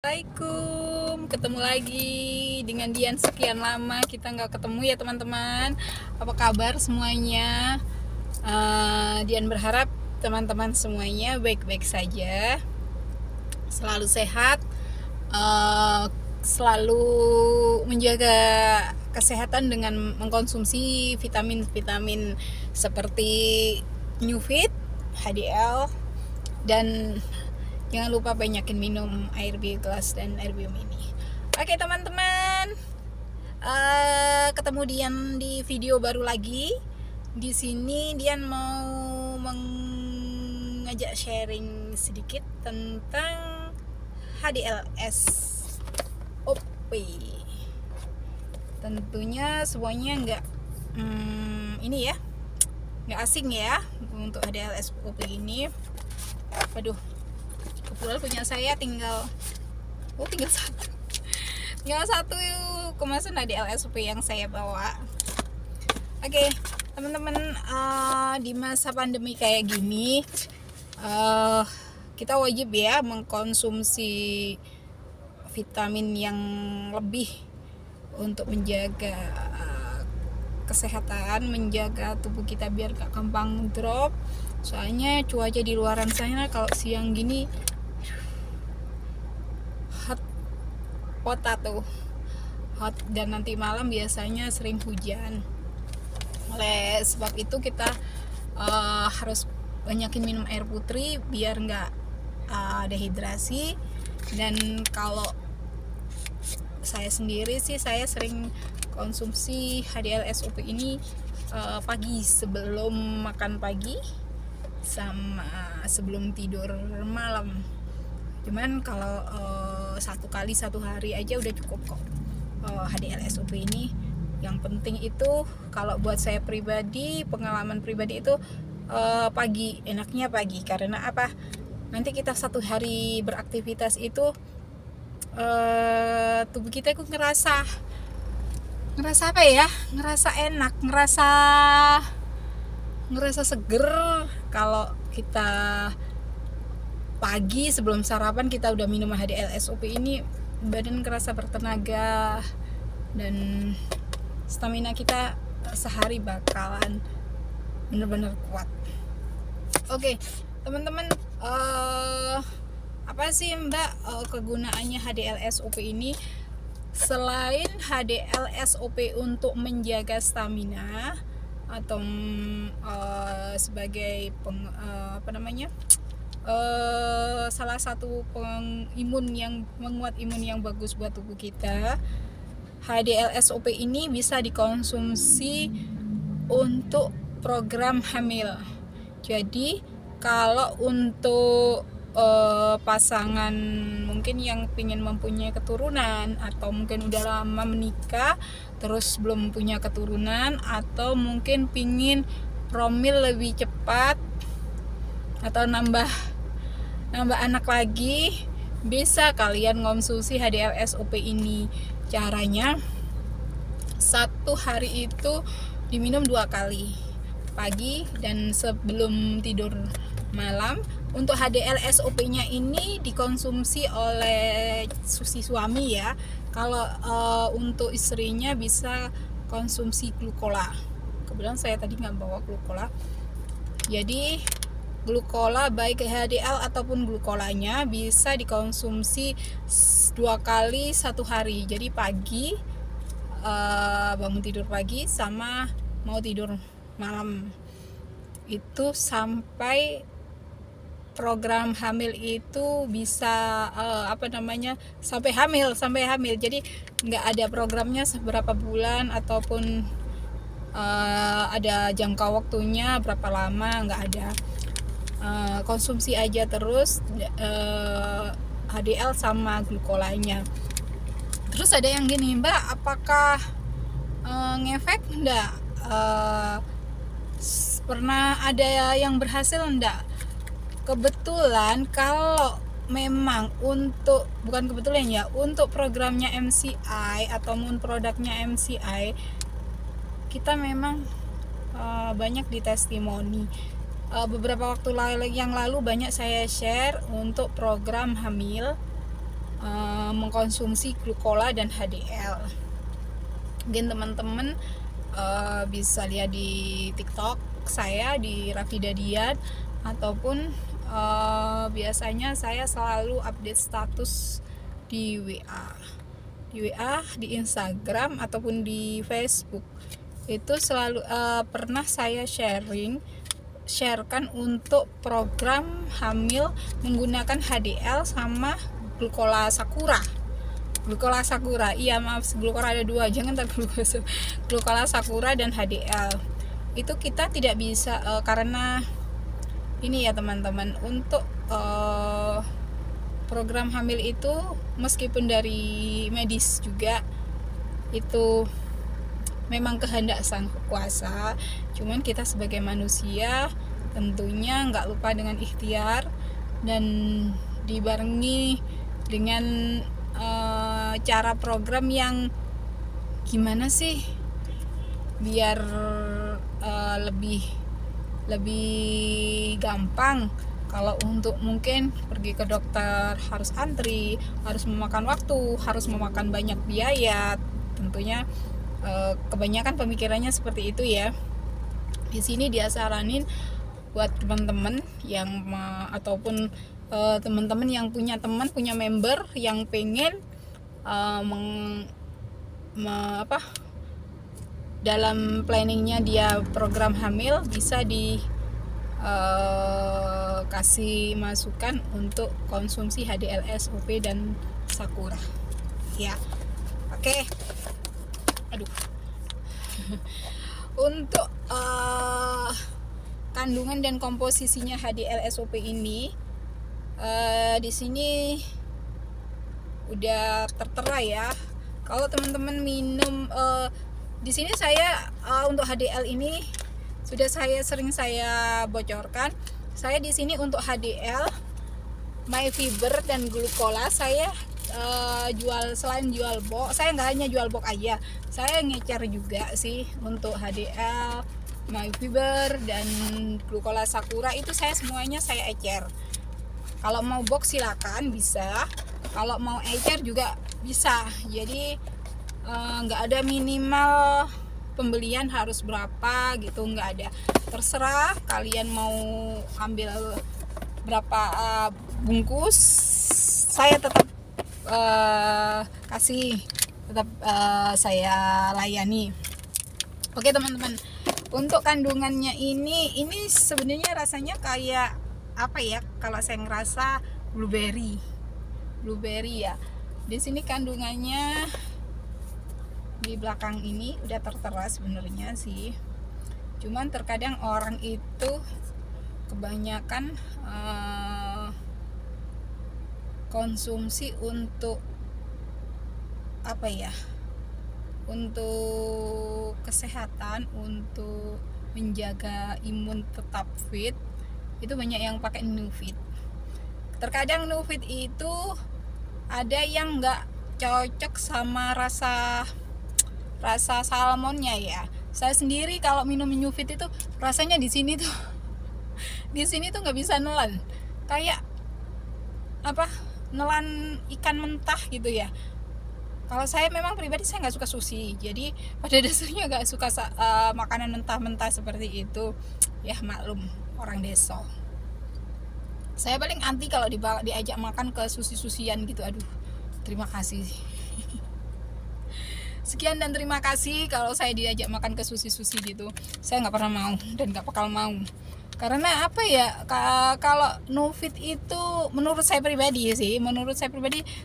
Assalamualaikum, ketemu lagi dengan Dian. Sekian lama kita nggak ketemu ya teman-teman. Apa kabar semuanya? Dian berharap teman-teman semuanya baik-baik saja, selalu sehat, selalu menjaga kesehatan dengan mengkonsumsi vitamin-vitamin seperti Newfit, HDL, dan jangan lupa banyakin minum air biogas dan air bio mini. Oke teman-teman, ketemu Dian di video baru lagi. Di sini Dian mau mengajak sharing sedikit tentang HDLS OP. Tentunya semuanya nggak asing ya untuk HDLS OP ini. Waduh, kebetulan punya saya tinggal satu kemasan HDLSOP yang saya bawa. Oke, teman-teman, di masa pandemi kayak gini kita wajib ya mengkonsumsi vitamin yang lebih untuk menjaga kesehatan, menjaga tubuh kita biar gak gampang drop. Soalnya cuaca di luaran sana kalau siang gini hot, dan nanti malam biasanya sering hujan. Oleh sebab itu kita harus banyakin minum air putih biar nggak dehidrasi. Dan kalau saya sendiri sih, saya sering konsumsi HDLSOP ini pagi sebelum makan pagi sama sebelum tidur malam. Cuman kalau satu hari aja udah cukup kok HDLSOP ini. Yang penting itu kalau buat saya pribadi, pengalaman pribadi itu enaknya pagi. Karena apa? Nanti kita satu hari beraktivitas itu tubuh kita itu ngerasa apa ya? Ngerasa enak, ngerasa seger. Kalau kita pagi sebelum sarapan kita udah minum HDLSOP ini, badan kerasa bertenaga dan stamina kita sehari bakalan bener-bener kuat. Oke, teman-teman, apa sih Mbak kegunaannya HDLSOP ini? Selain HDLSOP untuk menjaga stamina atau sebagai salah satu menguat imun yang bagus buat tubuh kita, HDLSOP ini bisa dikonsumsi untuk program hamil. Jadi kalau untuk pasangan mungkin yang ingin mempunyai keturunan, atau mungkin udah lama menikah terus belum punya keturunan, atau mungkin pingin promil lebih cepat atau nambah anak lagi, bisa kalian konsumsi HDLSOP ini. Caranya, satu hari itu diminum 2 kali, pagi dan sebelum tidur malam. Untuk HDLSOP-nya ini dikonsumsi oleh suami ya. Kalau untuk istrinya bisa konsumsi glukola. Kebetulan saya tadi nggak bawa glukola. Jadi glukola, baik HDL ataupun glukolanya, bisa dikonsumsi 2 kali satu hari. Jadi pagi, bangun tidur pagi, sama mau tidur malam. Itu sampai program hamil itu bisa sampai hamil. Jadi nggak ada programnya seberapa bulan ataupun ada jangka waktunya berapa lama, nggak ada. Konsumsi aja terus HDL sama glukolanya. Terus ada yang gini, Mbak, apakah ngefek? Enggak. Pernah ada yang berhasil? Enggak. Kebetulan kalau memang untuk programnya MCI atau produknya MCI, kita memang banyak di testimoni. Beberapa waktu yang lalu banyak saya share untuk program hamil mengkonsumsi glukola dan HDL. Mungkin teman-teman bisa lihat di TikTok saya di Rafida Dian, ataupun biasanya saya selalu update status di WA, di Instagram ataupun di Facebook. Itu selalu pernah saya sharekan untuk program hamil menggunakan HDL sama glukola sakura. Iya maaf, glukola ada 2, jangan glukola sakura dan HDL. Itu kita tidak bisa karena ini ya teman-teman, untuk program hamil itu meskipun dari medis juga itu memang kehendak sang kuasa, cuman kita sebagai manusia tentunya nggak lupa dengan ikhtiar dan dibarengi dengan cara program yang gimana sih biar lebih gampang. Kalau untuk mungkin pergi ke dokter harus antri, harus memakan waktu, harus memakan banyak biaya. Tentunya kebanyakan pemikirannya seperti itu ya. Di sini dia saranin buat teman-teman yang ataupun teman-teman yang punya member yang pengen dalam planningnya dia program hamil, bisa kasih masukan untuk konsumsi HDL SOP dan Sakura ya. Oke. Aduh. Untuk kandungan dan komposisinya HDL SOP ini di sini udah tertera ya. Kalau teman-teman minum di sini saya untuk HDL ini sudah sering saya bocorkan. Saya di sini untuk HDL, MyFiber dan glukola saya selain jual box, saya nggak hanya jual box aja, saya ngecer juga sih untuk HDL, MyFiber dan glukola Sakura itu semuanya saya ecer. Kalau mau box silakan bisa, kalau mau ecer juga bisa. Jadi nggak ada minimal pembelian harus berapa gitu, nggak ada, terserah kalian mau ambil berapa bungkus, saya tetap saya layani. Oke teman-teman, untuk kandungannya ini sebenarnya rasanya kayak apa ya, kalau saya ngerasa blueberry ya. Di sini kandungannya di belakang ini udah tertera sebenarnya sih, cuman terkadang orang itu kebanyakan konsumsi untuk apa ya, untuk kesehatan, untuk menjaga imun tetap fit, itu banyak yang pakai Nufit. Terkadang Nufit itu ada yang nggak cocok sama rasa salmonnya ya. Saya sendiri kalau minum Nufit itu rasanya di sini tuh nggak bisa nelan, kayak apa, nelan ikan mentah gitu ya. Kalau saya memang pribadi saya nggak suka sushi, jadi pada dasarnya nggak suka makanan mentah-mentah seperti itu ya, maklum orang desa. Saya paling anti kalau diajak makan ke sushi-sushian gitu. Aduh, terima kasih. Sekian dan terima kasih kalau saya diajak makan ke sushi gitu. Saya nggak pernah mau dan nggak bakal mau. Karena apa ya, kalau Nufit itu menurut saya pribadi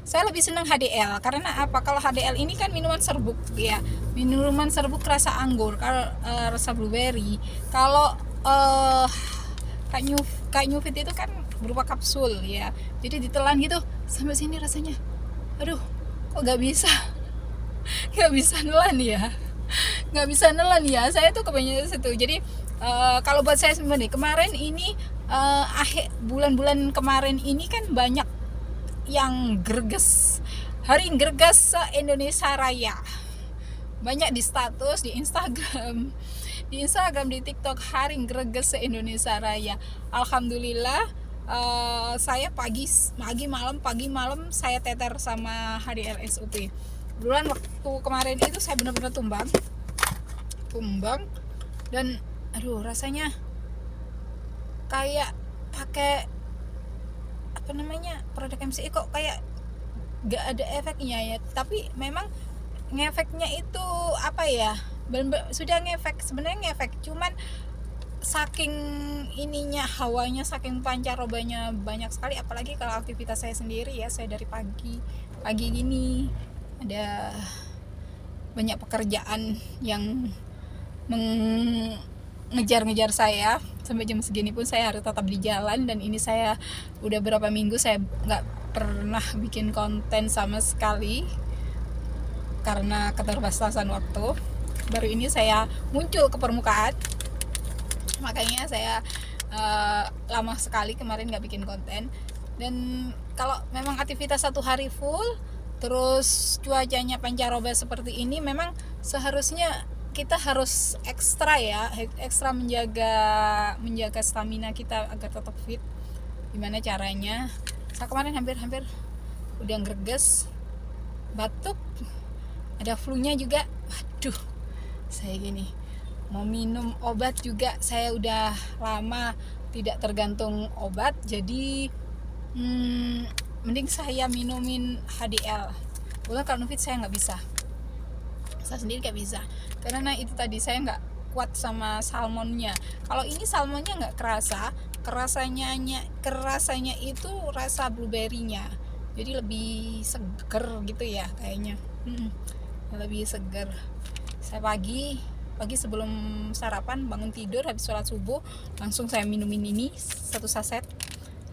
saya lebih senang HDL. Karena apa? Kalau HDL ini kan minuman serbuk ya, minuman serbuk rasa anggur, kalau rasa blueberry. Kalau kayak Nufit itu kan berupa kapsul ya, jadi ditelan gitu sampai sini rasanya, aduh kok nggak bisa nelan ya, saya tuh kebanyakan situ. Jadi kalau buat saya sebenarnya kemarin ini bulan-bulan kemarin ini kan banyak yang gerges, hari gerges se-Indonesia Raya, banyak di status di Instagram, di TikTok, hari gerges se-Indonesia Raya. Alhamdulillah saya pagi malam saya teter sama HDL-SOP. Kebetulan waktu kemarin itu saya benar-benar tumbang dan aduh rasanya kayak pakai apa namanya produk MCI kok kayak gak ada efeknya ya, tapi memang ngefeknya itu apa ya, sudah sebenarnya ngefek, cuman saking ininya hawanya, saking pancarobanya banyak sekali, apalagi kalau aktivitas saya sendiri ya, saya dari pagi gini ada banyak pekerjaan yang mengejar-ngejar saya sampai jam segini pun saya harus tetap di jalan, dan ini saya udah berapa minggu saya nggak pernah bikin konten sama sekali karena keterbatasan waktu. Baru ini saya muncul ke permukaan, makanya saya lama sekali kemarin nggak bikin konten. Dan kalau memang aktivitas satu hari full terus cuacanya pancaroba seperti ini, memang seharusnya kita harus ekstra menjaga stamina kita agar tetap fit. Gimana caranya? Saya kemarin hampir udah greges, batuk, ada flu-nya juga. Waduh, saya gini mau minum obat juga, saya udah lama tidak tergantung obat, jadi mending saya minumin HDL. Kalau Carnivit saya nggak bisa, saya sendiri nggak bisa, karena itu tadi saya nggak kuat sama salmonnya. Kalau ini salmonnya nggak kerasanya itu rasa blueberry-nya, jadi lebih seger gitu ya kayaknya. Lebih seger. Saya pagi sebelum sarapan, bangun tidur habis sholat subuh, langsung saya minumin ini 1 saset.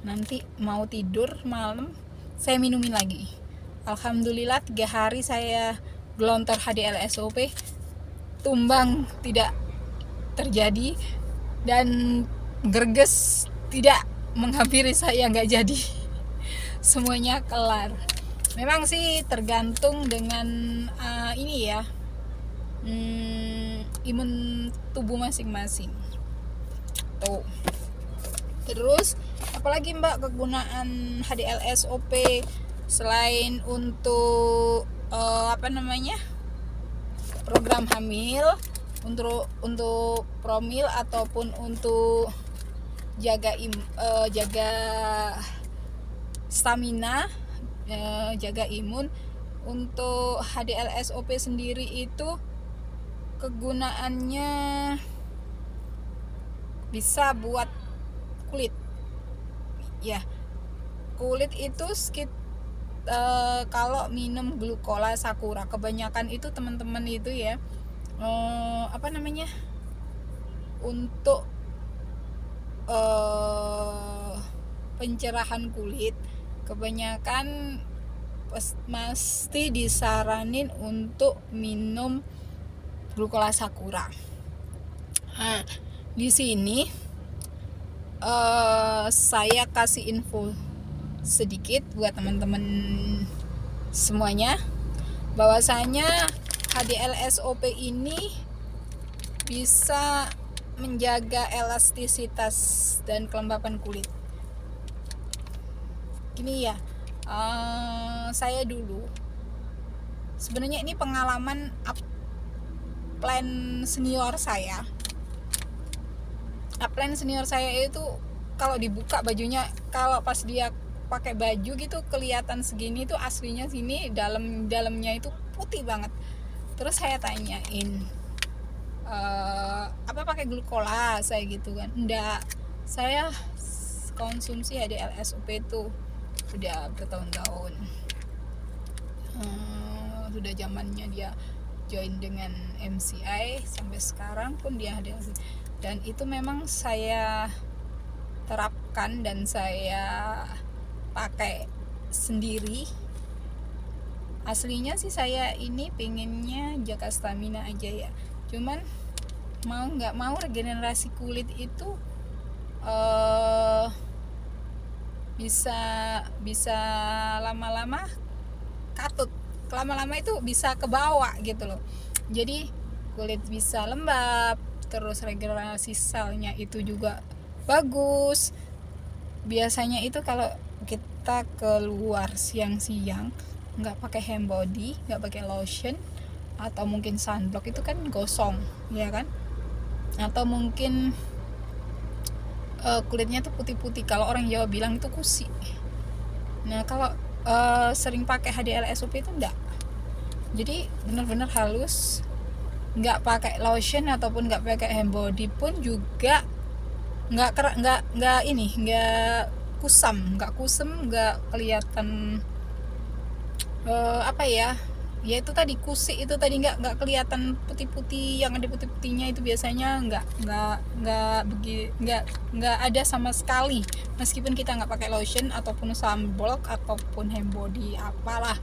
Nanti mau tidur malam saya minumin lagi. Alhamdulillah 3 hari saya gelontor HDL-SOP, tumbang tidak terjadi, dan greges tidak menghampiri saya, nggak jadi. Semuanya kelar. Memang sih tergantung dengan ini ya, imun tubuh masing-masing tuh. Terus apalagi Mbak kegunaan HDL-SOP selain untuk program hamil, untuk promil ataupun untuk jaga stamina, jaga imun. Untuk HDL-SOP sendiri itu kegunaannya bisa buat kulit ya. Kulit itu kalau minum glucola sakura, kebanyakan itu teman-teman itu ya untuk pencerahan kulit, kebanyakan pasti disaranin untuk minum glucola sakura. Nah, di sini saya kasih info sedikit buat teman-teman semuanya, bahwasanya HDL-SOP ini bisa menjaga elastisitas dan kelembapan kulit. Gini ya, saya dulu sebenarnya ini pengalaman upline senior saya. Upline senior saya itu kalau dibuka bajunya, kalau pas dia pakai baju gitu kelihatan segini tuh, aslinya sini dalamnya itu putih banget. Terus saya tanyain, apa pakai glucola, saya gitu kan. Enggak, saya konsumsi HDL-SOP itu udah bertahun-tahun. Sudah zamannya dia join dengan MCI, sampai sekarang pun dia ada, dan itu memang saya terapkan dan saya pakai sendiri. Aslinya sih saya ini pengennya jaga stamina aja ya, cuman mau nggak mau regenerasi kulit itu bisa lama-lama katut, lama-lama itu bisa ke bawah gitu loh. Jadi kulit bisa lembab, terus regenerasi selnya itu juga bagus. biasanya itu kalau kita keluar siang-siang nggak pakai hand body, nggak pakai lotion atau mungkin sunblock, itu kan gosong ya kan, atau mungkin kulitnya tuh putih-putih, kalau orang Jawa bilang itu kusi. Nah kalau sering pakai HDL SOP itu enggak, jadi benar-benar halus, nggak pakai lotion ataupun nggak pakai hand body pun juga nggak kusam, nggak kelihatan apa ya itu tadi kusik, itu tadi nggak kelihatan putih-putih, yang ada putih-putihnya itu biasanya nggak ada sama sekali, meskipun kita nggak pakai lotion ataupun sunblock ataupun hand body apalah,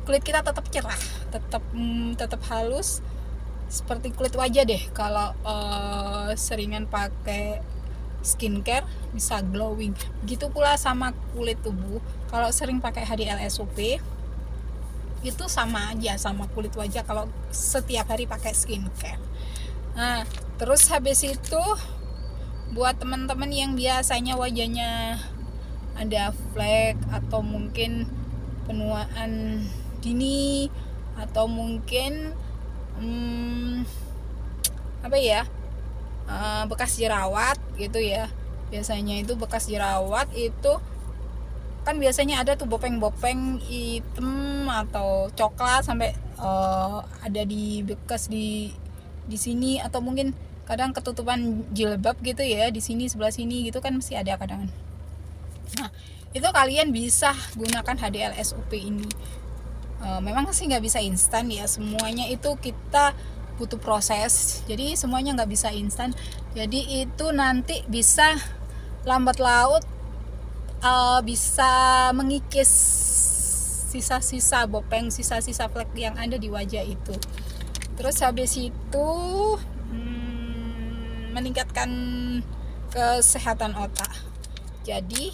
kulit kita tetap cerah, tetap halus seperti kulit wajah deh. Kalau seringan pakai skincare bisa glowing. Begitu pula sama kulit tubuh, kalau sering pakai HDL SOP itu sama aja sama kulit wajah kalau setiap hari pakai skincare. Nah terus habis itu buat teman-teman yang biasanya wajahnya ada flek atau mungkin penuaan dini atau mungkin bekas jerawat gitu ya, biasanya itu bekas jerawat itu kan biasanya ada tuh bopeng-bopeng hitam atau coklat sampai ada di bekas di sini, atau mungkin kadang ketutupan jilbab gitu ya, di sini sebelah sini gitu kan masih ada kadang. Nah itu kalian bisa gunakan HDL SOP ini. Memang sih nggak bisa instan ya, semuanya itu kita butuh proses, jadi semuanya nggak bisa instan. Jadi itu nanti bisa lambat laut bisa mengikis sisa-sisa bopeng, sisa-sisa flek yang ada di wajah itu. Terus habis itu meningkatkan kesehatan otak. Jadi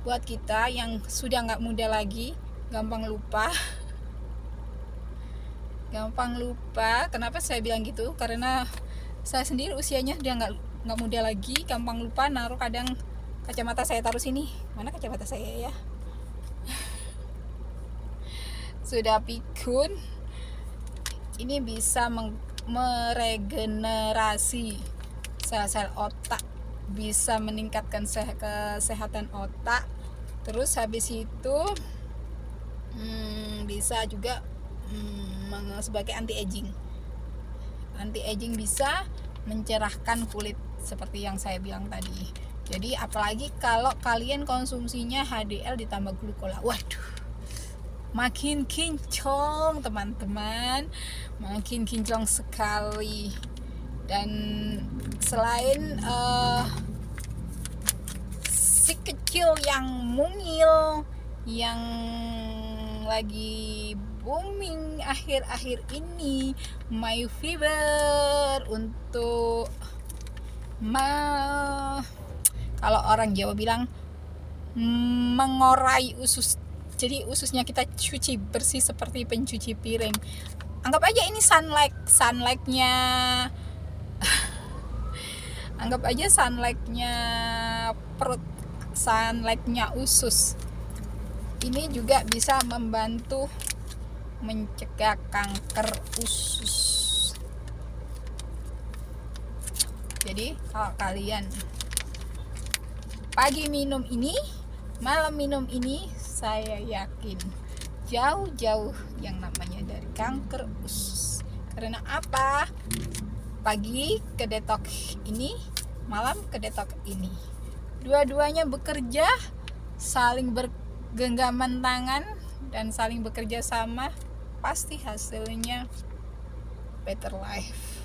buat kita yang sudah nggak muda lagi, gampang lupa. Kenapa saya bilang gitu? Karena saya sendiri usianya udah nggak muda lagi, gampang lupa. Naruh kadang kacamata saya taruh sini, mana kacamata saya ya, sudah pikun. Ini bisa meregenerasi sel-sel otak, bisa meningkatkan kesehatan otak. Terus habis itu bisa juga sebagai anti aging, bisa mencerahkan kulit seperti yang saya bilang tadi. Jadi apalagi kalau kalian konsumsinya HDL ditambah glukola, waduh, makin kinclong teman-teman, makin kinclong sekali. Dan selain si kecil yang mungil yang lagi booming akhir-akhir ini, my fever untuk kalau orang Jawa bilang mengorai usus. Jadi ususnya kita cuci bersih seperti pencuci piring. Anggap aja ini sunlightnya anggap aja sunlightnya perut, sunlightnya usus. Ini juga bisa membantu mencegah kanker usus. Jadi kalau kalian pagi minum ini, malam minum ini, saya yakin jauh-jauh yang namanya dari kanker usus. Karena apa? Pagi ke detox ini, malam ke detox ini. Dua-duanya bekerja, saling bergenggaman tangan dan saling bekerja sama, pasti hasilnya better life.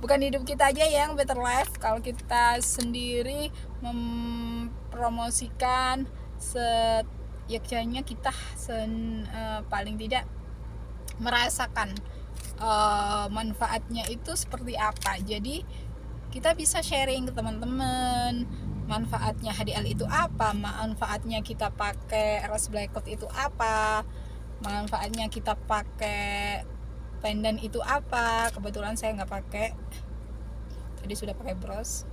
Bukan hidup kita aja yang better life, kalau kita sendiri mempromosikan seyaknya kita paling tidak merasakan manfaatnya itu seperti apa. Jadi kita bisa sharing ke teman-teman manfaatnya HDL itu apa, manfaatnya kita pakai Rose Black Coat itu apa, manfaatnya kita pakai pendan itu apa. Kebetulan saya nggak pakai, jadi sudah pakai bros.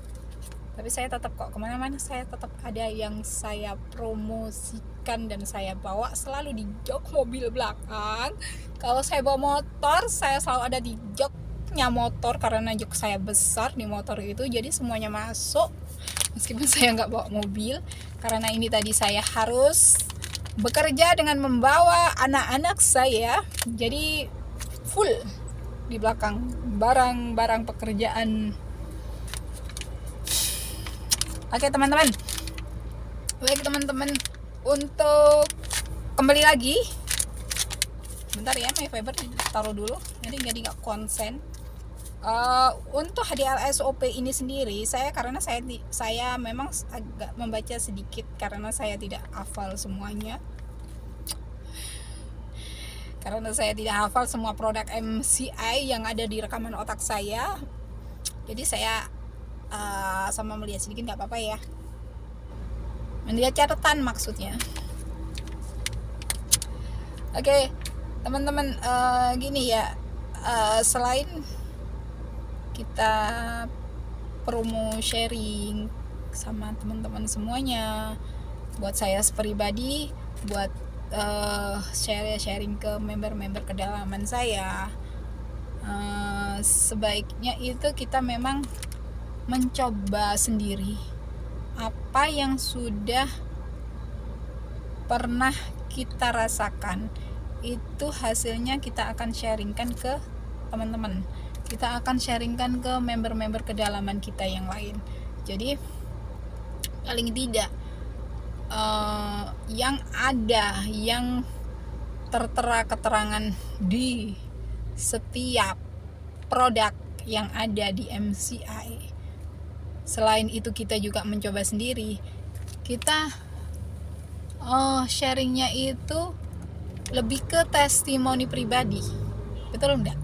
Tapi saya tetap kok kemana-mana saya tetap ada yang saya promosikan dan saya bawa selalu di jok mobil belakang. Kalau saya bawa motor, saya selalu ada di joknya motor karena jok saya besar di motor itu, jadi semuanya masuk meskipun saya nggak bawa mobil. Karena ini tadi saya harus bekerja dengan membawa anak-anak saya, jadi full di belakang barang-barang pekerjaan. Oke teman-teman, baik teman-teman, untuk kembali lagi, bentar ya, My Fiber taruh dulu, jadi nggak konsen. Untuk HDLSOP ini sendiri, karena saya memang agak membaca sedikit karena saya tidak hafal semuanya. Karena saya tidak hafal semua produk MCI yang ada di rekaman otak saya, jadi saya sama melihat sedikit nggak apa-apa ya, melihat catatan maksudnya. Oke teman-teman, gini ya, selain kita promo sharing sama teman-teman semuanya, buat saya pribadi, buat sharing ke member-member kedalaman saya, sebaiknya itu kita memang mencoba sendiri apa yang sudah pernah kita rasakan. Itu hasilnya kita akan sharingkan ke teman-teman, kita akan sharingkan ke member-member kedalaman kita yang lain. Jadi paling tidak yang ada, yang tertera keterangan di setiap produk yang ada di MCI. Selain itu kita juga mencoba sendiri, kita sharingnya itu lebih ke testimoni pribadi, betul enggak?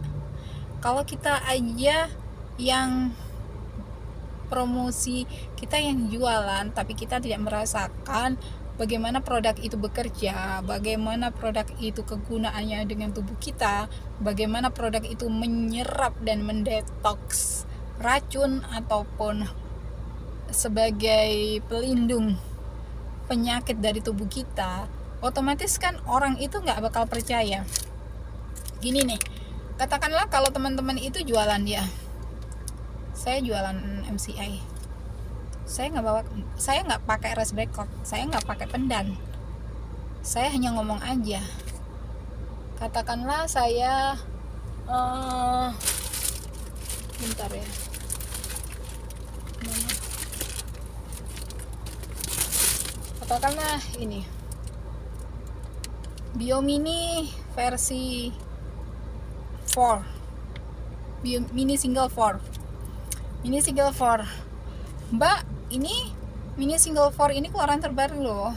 Kalau kita aja yang promosi, kita yang jualan, tapi kita tidak merasakan bagaimana produk itu bekerja, bagaimana produk itu kegunaannya dengan tubuh kita, bagaimana produk itu menyerap dan mendetoks racun ataupun sebagai pelindung penyakit dari tubuh kita, otomatis kan orang itu nggak bakal percaya. Gini nih, katakanlah kalau teman-teman itu jualan ya, saya jualan MCI, saya nggak pakai race record, saya nggak pakai pendan, saya hanya ngomong aja. Katakanlah saya bentar ya, katakanlah ini Biomini versi 4, Mini single 4, Mbak, ini Mini single 4 ini keluaran terbaru loh,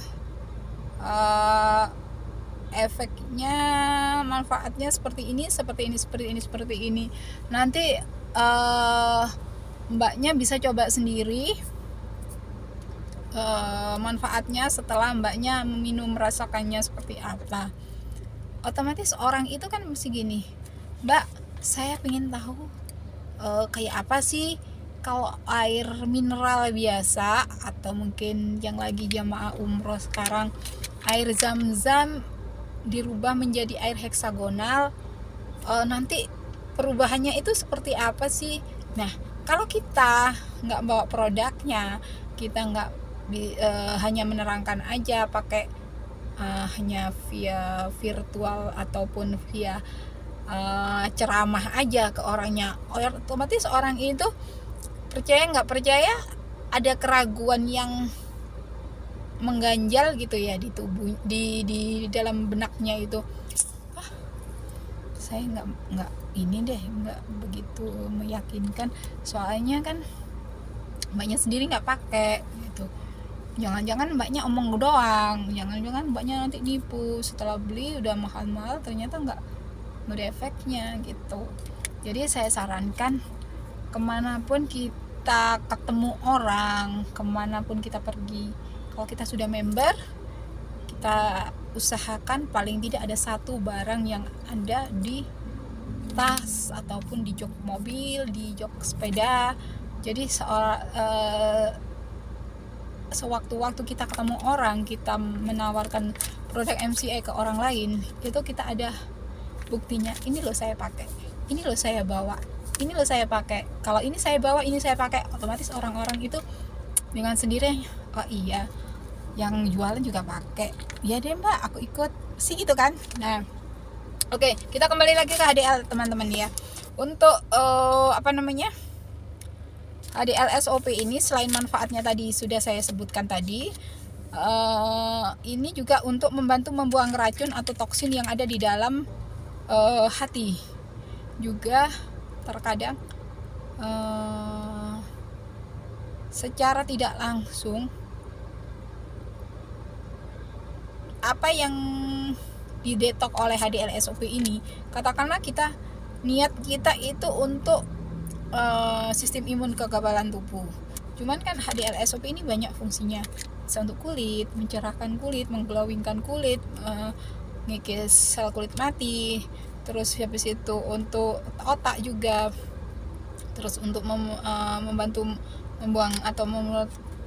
efeknya, manfaatnya seperti ini. Nanti mbaknya bisa coba sendiri manfaatnya setelah mbaknya meminum, merasakannya seperti apa. Otomatis orang itu kan mesti gini, Mbak, saya pengen tahu kayak apa sih kalau air mineral biasa, atau mungkin yang lagi jamaah umroh sekarang, air zam-zam dirubah menjadi air heksagonal, nanti perubahannya itu seperti apa sih? Nah, kalau kita nggak bawa produknya, kita nggak hanya menerangkan aja pakai hanya via virtual ataupun via ceramah aja ke orangnya, otomatis orang itu percaya nggak percaya, ada keraguan yang mengganjal gitu ya di tubuh, di dalam benaknya itu. Saya nggak ini deh, nggak begitu meyakinkan, soalnya kan mbaknya sendiri nggak pakai gitu. Jangan-jangan mbaknya omong doang, jangan-jangan mbaknya nanti nipu, setelah beli udah mahal-mahal ternyata nggak ada efeknya gitu. Jadi saya sarankan, kemanapun kita ketemu orang, kemanapun kita pergi, kalau kita sudah member, kita usahakan paling tidak ada satu barang yang ada di tas ataupun di jok mobil, di jok sepeda. Jadi sewaktu-waktu kita ketemu orang, kita menawarkan produk MCA ke orang lain, itu kita ada buktinya. Ini loh saya pakai, ini loh saya bawa, ini loh saya pakai. Kalau ini saya bawa, ini saya pakai, otomatis orang-orang itu dengan sendirinya, oh iya, yang jualan juga pakai, ya deh mbak, aku ikut sih gitu kan. Nah, oke, kita kembali lagi ke HDL teman-teman ya. Untuk HDL SOP ini selain manfaatnya tadi sudah saya sebutkan tadi, ini juga untuk membantu membuang racun atau toksin yang ada di dalam hati. Juga terkadang secara tidak langsung apa yang didetok oleh HDL SOP ini, katakanlah niat kita itu untuk sistem imun kekebalan tubuh. Cuman kan HDL SOP ini banyak fungsinya. Bisa untuk kulit, mencerahkan kulit, mengglowingkan kulit, ngikis sel kulit mati. Terus habis itu untuk otak juga. Terus untuk membantu membuang atau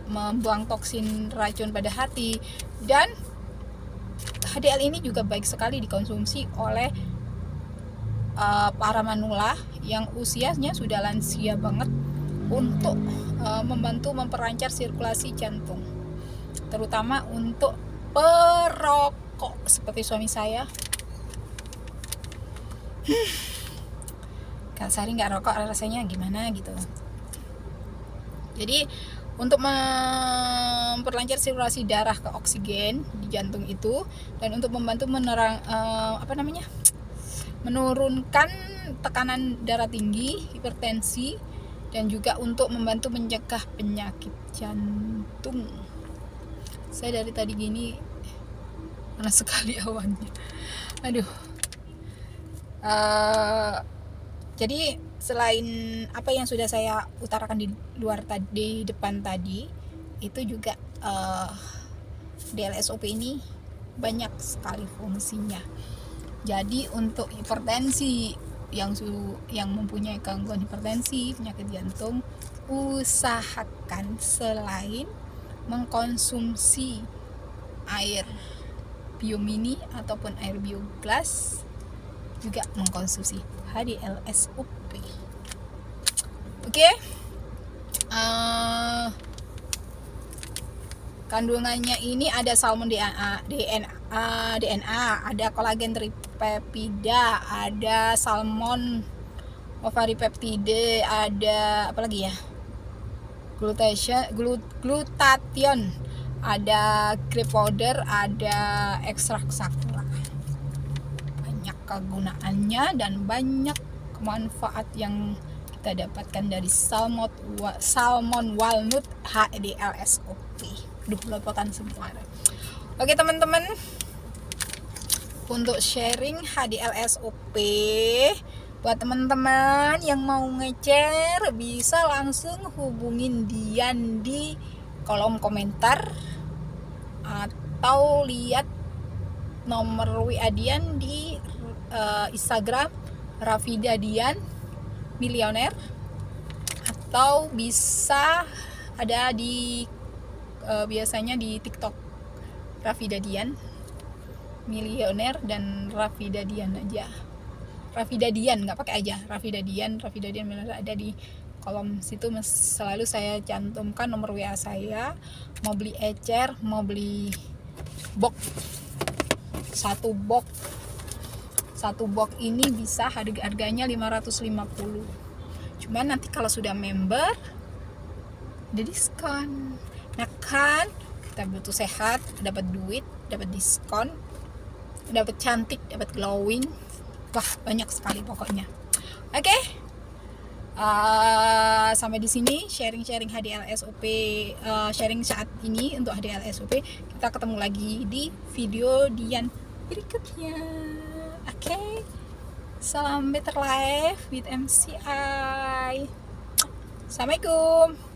membuang toksin racun pada hati. Dan HDL ini juga baik sekali dikonsumsi oleh para manula yang usianya sudah lansia banget, untuk membantu memperlancar sirkulasi jantung, terutama untuk perokok seperti suami saya. Kak Sari nggak rokok rasanya gimana gitu. Jadi untuk memperlancar sirkulasi darah ke oksigen di jantung itu, dan untuk membantu menurunkan tekanan darah tinggi, hipertensi, dan juga untuk membantu mencegah penyakit jantung. Saya dari tadi gini panas sekali awannya. Aduh. Jadi selain apa yang sudah saya utarakan di depan tadi, itu juga DLSOP ini banyak sekali fungsinya. Jadi untuk hipertensi yang mempunyai gangguan hipertensi, penyakit jantung, usahakan selain mengkonsumsi air biomini ataupun air bioglas, juga mengkonsumsi HDL SOP. Oke. Kandungannya ini ada salmon DNA, ada kolagen tripeptida, ada salmon ovaripeptide, ada apa lagi ya? Glutathione, ada grape powder, ada ekstrak sakura. Banyak kegunaannya dan banyak manfaat yang kita dapatkan dari salmon walnut HDL SOP. Lupakan semua. Oke teman-teman, untuk sharing HDL SOP buat teman-teman yang mau nge-share, bisa langsung hubungin Dian di kolom komentar atau lihat nomor WA Dian di Instagram Rafida Dian Milioner, atau bisa ada di biasanya di TikTok Rafida Dian Milioner dan Rafida Dian aja. Rafida Dian nggak pakai aja, Rafida Dian Milioner, ada di kolom situ. Selalu saya cantumkan nomor WA saya. Mau beli ecer, mau beli box, satu box ini bisa harganya 550. Cuman nanti kalau sudah member ada diskon. Nah kan kita butuh sehat, dapat duit, dapat diskon, dapat cantik, dapat glowing, wah banyak sekali pokoknya. Oke. Sampai di sini sharing HDL SOP, sharing saat ini untuk HDL SOP. Kita ketemu lagi di video Dian berikutnya. Oke. Salam Better Life with MCI. Assalamualaikum.